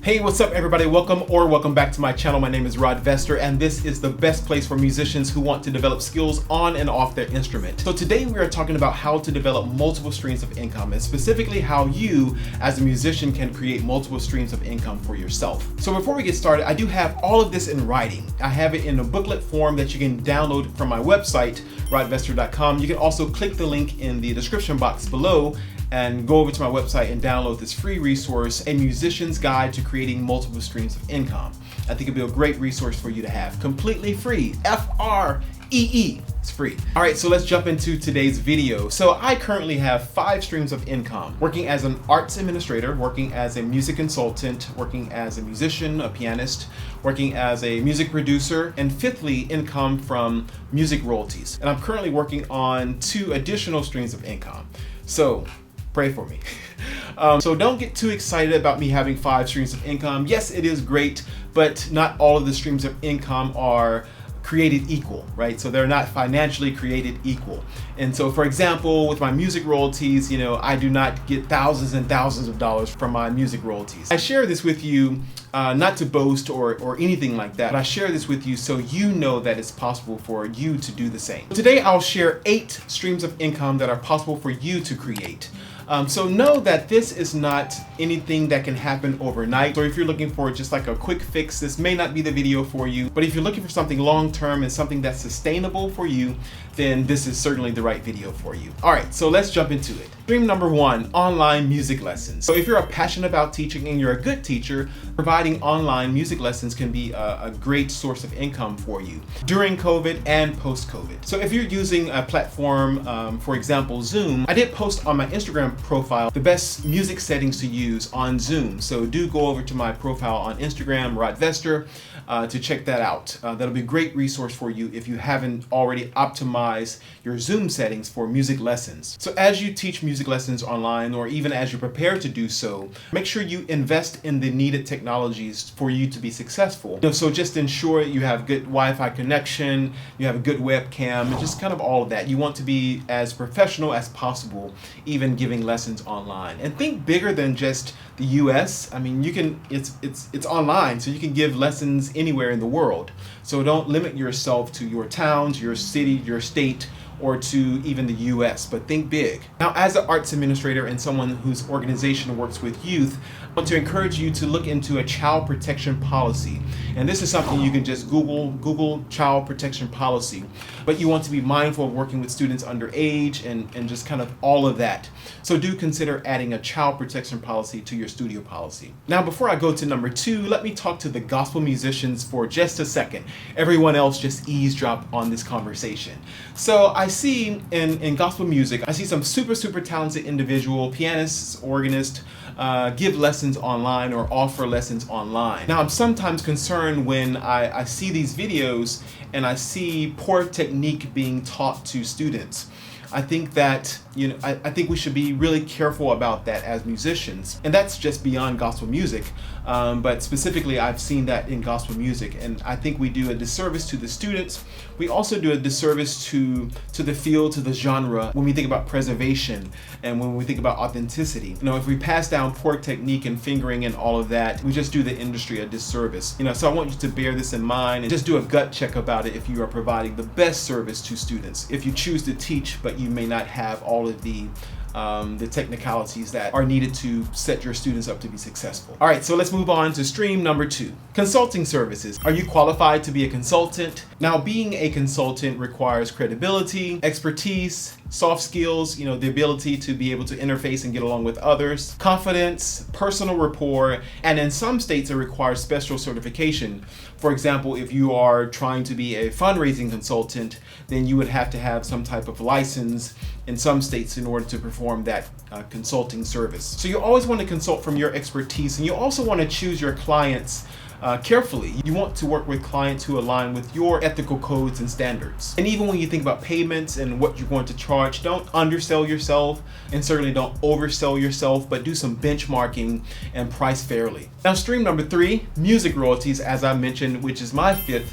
Hey, what's up everybody? Welcome back to my channel. My name is Rod Vester, and this is the best place for musicians who want to develop skills on and off their instrument. So today we are talking about how to develop multiple streams of income, and specifically how you as a musician can create multiple streams of income for yourself. So before we get started, I do have all of this in writing. I have it in a booklet form that you can download from my website, rodvester.com. You can also click the link in the description box below and go over to my website and download this free resource, A Musician's Guide to Creating Multiple Streams of Income. I think it'll be a great resource for you to have. Completely free, F-R-E-E, it's free. All right, so let's jump into today's video. So I currently have 5 streams of income: working as an arts administrator, working as a music consultant, working as a musician, a pianist, working as a music producer, and fifthly, income from music royalties. And I'm currently working on 2 additional streams of income. So pray for me. So don't get too excited about me having 5 streams of income. Yes, it is great, but not all of the streams of income are created equal, right? So they're not financially created equal. And so, for example, with my music royalties, I do not get thousands and thousands of dollars from my music royalties. I share this with you not to boast or anything like that, but I share this with you so you know that it's possible for you to do the same. Today, I'll share 8 streams of income that are possible for you to create. So know that this is not anything that can happen overnight. So if you're looking for just like a quick fix, this may not be the video for you. But if you're looking for something long-term and something that's sustainable for you, then this is certainly the right video for you. All right, so let's jump into it. Stream number 1, online music lessons. So if you're passionate about teaching and you're a good teacher, providing online music lessons can be a great source of income for you during COVID and post-COVID. So if you're using a platform, for example, Zoom, I did post on my Instagram profile the best music settings to use on Zoom. So do go over to my profile on Instagram, Rod Vester, to check that out. That'll be a great resource for you if you haven't already optimized your Zoom settings for music lessons. So as you teach music lessons online, or even as you prepare to do so, make sure you invest in the needed technologies for you to be successful. So just ensure you have good Wi-Fi connection, you have a good webcam, and just kind of all of that. You want to be as professional as possible, even giving lessons online. And think bigger than just the US. I mean, it's online, so you can give lessons anywhere in the world. So don't limit yourself to your towns, your city, your state, or to even the US, but think big. Now, as an arts administrator and someone whose organization works with youth, I want to encourage you to look into a child protection policy. And this is something you can just Google child protection policy. But you want to be mindful of working with students underage and just kind of all of that. So do consider adding a child protection policy to your studio policy. Now, before I go to number 2, let me talk to the gospel musicians for just a second. Everyone else just eavesdrop on this conversation. So I see in gospel music, I see some super talented individual pianists, organists, give lessons online or offer lessons online. Now, I'm sometimes concerned when I see these videos and I see poor technique being taught to students. I think that, I think we should be really careful about that as musicians. And that's just beyond gospel music. But specifically, I've seen that in gospel music. And I think we do a disservice to the students. We also do a disservice to the field, to the genre, when we think about preservation and when we think about authenticity. If we pass down poor technique and fingering and all of that, we just do the industry a disservice. So I want you to bear this in mind and just do a gut check about it if you are providing the best service to students. If you choose to teach, but you may not have all of the technicalities that are needed to set your students up to be successful. All right, so let's move on to stream number 2, consulting services. Are you qualified to be a consultant? Now, being a consultant requires credibility, expertise, soft skills, the ability to be able to interface and get along with others, confidence, personal rapport, and in some states it requires special certification. For example, if you are trying to be a fundraising consultant, then you would have to have some type of license in some states in order to perform that consulting service. So you always want to consult from your expertise, and you also want to choose your clients carefully. You want to work with clients who align with your ethical codes and standards. And even when you think about payments and what you're going to charge, don't undersell yourself and certainly don't oversell yourself, but do some benchmarking and price fairly. Now, stream number 3, music royalties, as I mentioned, which is my 5th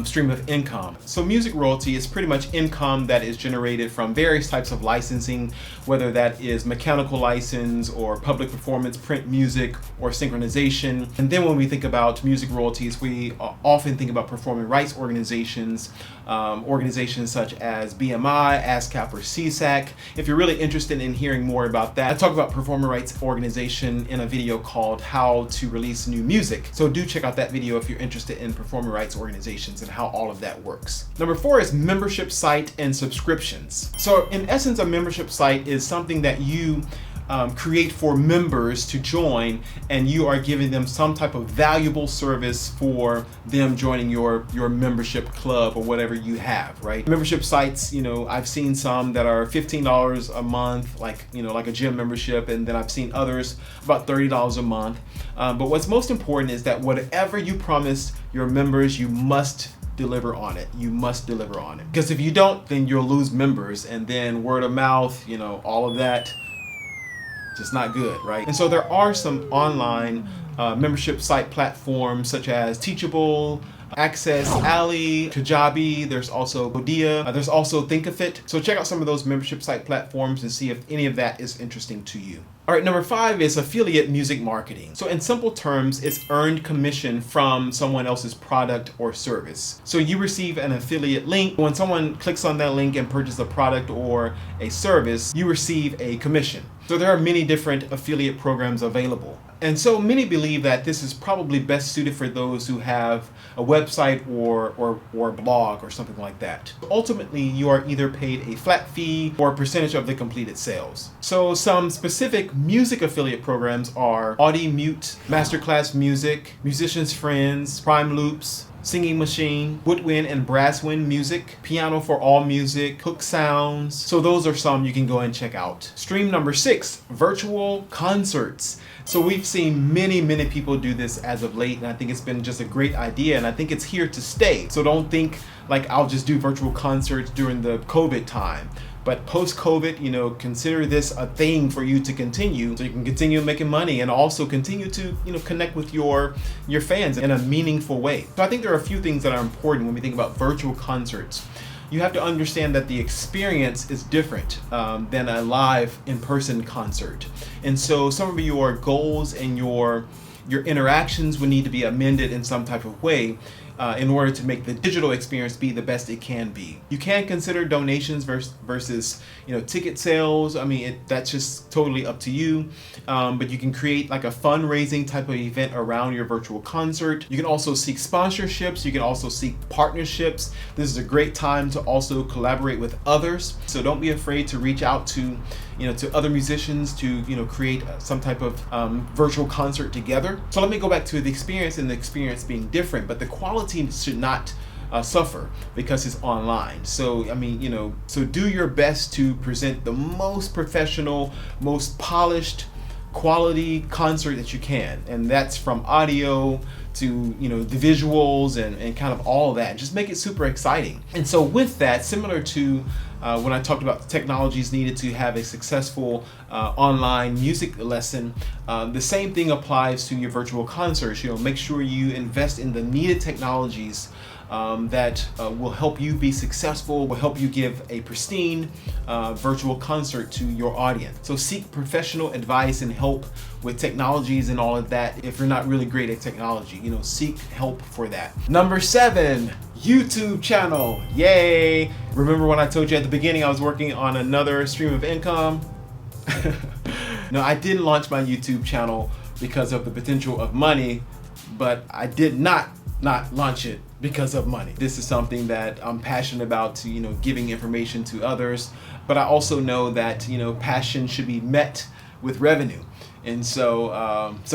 stream of income. So music royalty is pretty much income that is generated from various types of licensing, whether that is mechanical license or public performance, print music, or synchronization. And then when we think about music royalties, we often think about performing rights organizations, organizations such as BMI, ASCAP, or CSAC. If you're really interested in hearing more about that, I talk about performing rights organization in a video called How to Release New Music. So do check out that video if you're interested in performing rights organizations and how all of that works. Number 4 is membership site and subscriptions. So in essence, a membership site is something that you create for members to join, and you are giving them some type of valuable service for them joining your membership club or whatever you have, right? Membership sites, I've seen some that are $15 a month, like a gym membership, and then I've seen others about $30 a month. But what's most important is that whatever you promise your members, you must deliver on it. You must deliver on it. Because if you don't, then you'll lose members, and then word of mouth, all of that, just not good, right? And so there are some online membership site platforms such as Teachable, Access Alley, Kajabi. There's also Podia. There's also Thinkific. So check out some of those membership site platforms and see if any of that is interesting to you. All right, number 5 is affiliate music marketing. So in simple terms, it's earned commission from someone else's product or service. So you receive an affiliate link. When someone clicks on that link and purchases a product or a service, you receive a commission. So there are many different affiliate programs available. And so many believe that this is probably best suited for those who have a website or blog or something like that. Ultimately, you are either paid a flat fee or a percentage of the completed sales. So some specific music affiliate programs are Audi Mute, Masterclass Music, Musicians Friends, Prime Loops, Singing Machine, Woodwind and Brasswind Music, Piano for All Music, Hook Sounds. So those are some you can go and check out. Stream number 6, virtual concerts. So we've seen many people do this as of late, and I think it's been just a great idea, and I think it's here to stay. So don't think like I'll just do virtual concerts during the COVID time. But post-COVID, consider this a thing for you to continue, so you can continue making money and also continue to, connect with your fans in a meaningful way. So I think there are a few things that are important when we think about virtual concerts. You have to understand that the experience is different than a live in-person concert. And so some of your goals and your interactions would need to be amended in some type of way in order to make the digital experience be the best it can be. You can consider donations versus ticket sales. I mean, that's just totally up to you. But you can create like a fundraising type of event around your virtual concert. You can also seek sponsorships. You can also seek partnerships. This is a great time to also collaborate with others. So don't be afraid to reach out to other musicians to create some type of virtual concert together. So let me go back to the experience and the experience being different, but the quality should not suffer because it's online. So so do your best to present the most professional, most polished quality concert that you can, and that's from audio to the visuals and kind of all of that. Just make it super exciting. And so with that, similar to when I talked about the technologies needed to have a successful online music lesson, the same thing applies to your virtual concerts. Make sure you invest in the needed technologies that will help you be successful, will help you give a pristine virtual concert to your audience. So seek professional advice and help with technologies and all of that. If you're not really great at technology, seek help for that. Number 7, YouTube channel. Yay! Remember when I told you at the beginning I was working on another stream of income? No, I didn't launch my YouTube channel because of the potential of money, but I did not launch it because of money. This is something that I'm passionate about, to giving information to others, but I also know that passion should be met with revenue. And so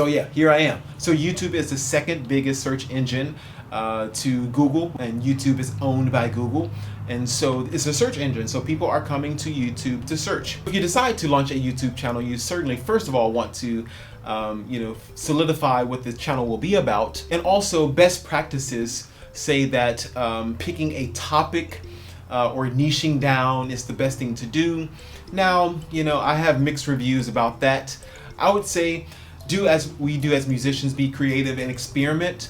yeah, here I am. So YouTube is the second biggest search engine to Google, and YouTube is owned by Google. And so it's a search engine, so people are coming to YouTube to search. If you decide to launch a YouTube channel, you certainly first of all want to solidify what the channel will be about. And also best practices say that picking a topic or niching down is the best thing to do. Now, I have mixed reviews about that. I would say do as we do as musicians, be creative and experiment.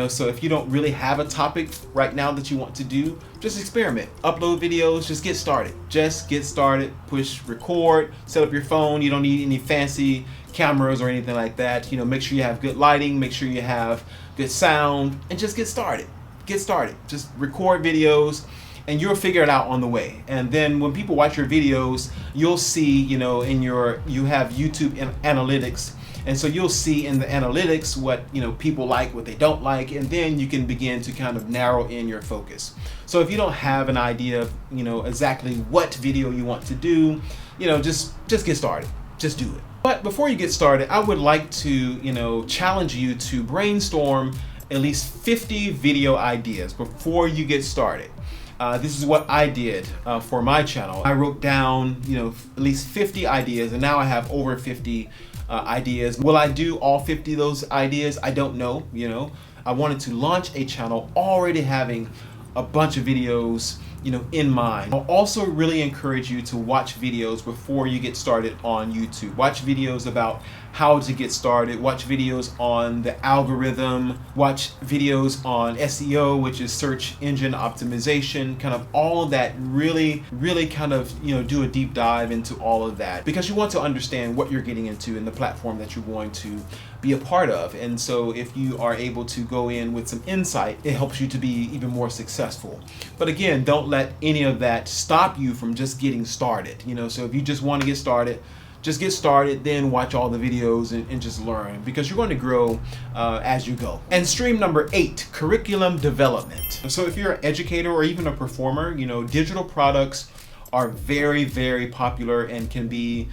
So if you don't really have a topic right now that you want to do, just experiment, upload videos, just get started, push record, set up your phone. You don't need any fancy cameras or anything like that. Make sure you have good lighting, make sure you have good sound, and just get started. Just record videos, and you'll figure it out on the way. And then when people watch your videos, you'll see, you have YouTube analytics. And so you'll see in the analytics what people like, what they don't like, and then you can begin to kind of narrow in your focus. So if you don't have an idea of exactly what video you want to do, just get started. Just do it. But before you get started, I would like to challenge you to brainstorm at least 50 video ideas before you get started. This is what I did for my channel. I wrote down at least 50 ideas, and now I have over 50 ideas. Will I do all 50 of those ideas? I don't know. I wanted to launch a channel already having a bunch of videos in mind. I'll also really encourage you to watch videos before you get started on YouTube. Watch videos about how to get started, watch videos on the algorithm, watch videos on SEO, which is search engine optimization, kind of all of that. Really kind of do a deep dive into all of that, because you want to understand what you're getting into and the platform that you're going to be a part of. And so if you are able to go in with some insight, it helps you to be even more successful. But again, don't let any of that stop you from just getting started. So if you just want to get started, just get started, then watch all the videos and just learn, because you're going to grow as you go. And stream number 8, curriculum development. So if you're an educator or even a performer, digital products are very, very popular and can be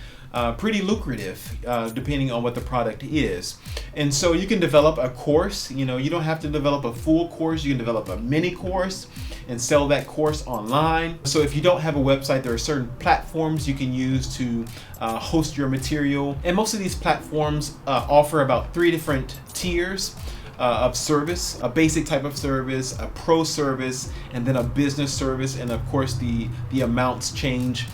pretty lucrative depending on what the product is. And so you can develop a course. You don't have to develop a full course. You can develop a mini course and sell that course online. So if you don't have a website, there are certain platforms you can use to host your material. And most of these platforms offer about 3 different tiers of service: a basic type of service, a pro service, and then a business service. And of course the amounts change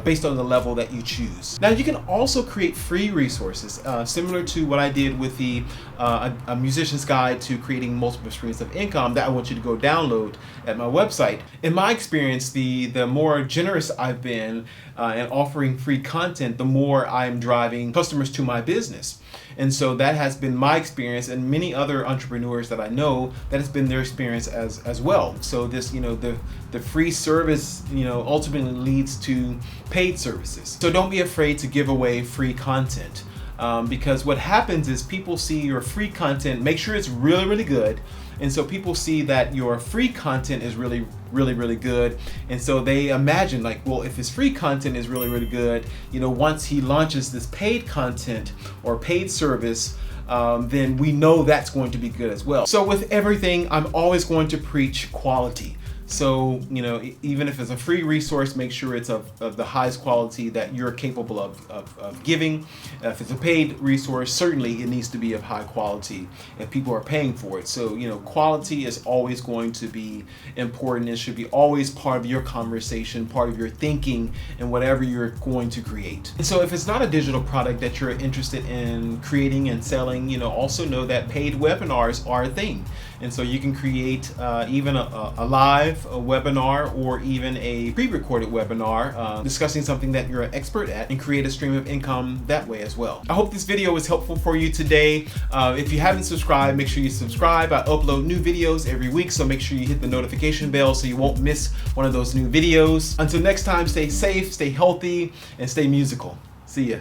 based on the level that you choose. Now you can also create free resources, similar to what I did with the a musician's guide to creating multiple streams of income that I want you to go download at my website. In my experience, the more generous I've been in offering free content, the more I'm driving customers to my business. And so that has been my experience, and many other entrepreneurs that I know, that has been their experience as well. So this, the free service, ultimately leads to paid services. So don't be afraid to give away free content, because what happens is people see your free content, make sure it's really, really good. And so people see that your free content is really, really good. And so they imagine, like, well, if his free content is really, really good, once he launches this paid content or paid service, then we know that's going to be good as well. So with everything, I'm always going to preach quality. So, even if it's a free resource, make sure it's of the highest quality that you're capable of giving. If it's a paid resource, certainly it needs to be of high quality if people are paying for it. So, quality is always going to be important. It should be always part of your conversation, part of your thinking, and whatever you're going to create. And so if it's not a digital product that you're interested in creating and selling, also know that paid webinars are a thing. And so you can create even a live a webinar or even a pre-recorded webinar discussing something that you're an expert at, and create a stream of income that way as well. I hope this video was helpful for you today. If you haven't subscribed, make sure you subscribe. I upload new videos every week, so make sure you hit the notification bell so you won't miss one of those new videos. Until next time, stay safe, stay healthy, and stay musical. See ya.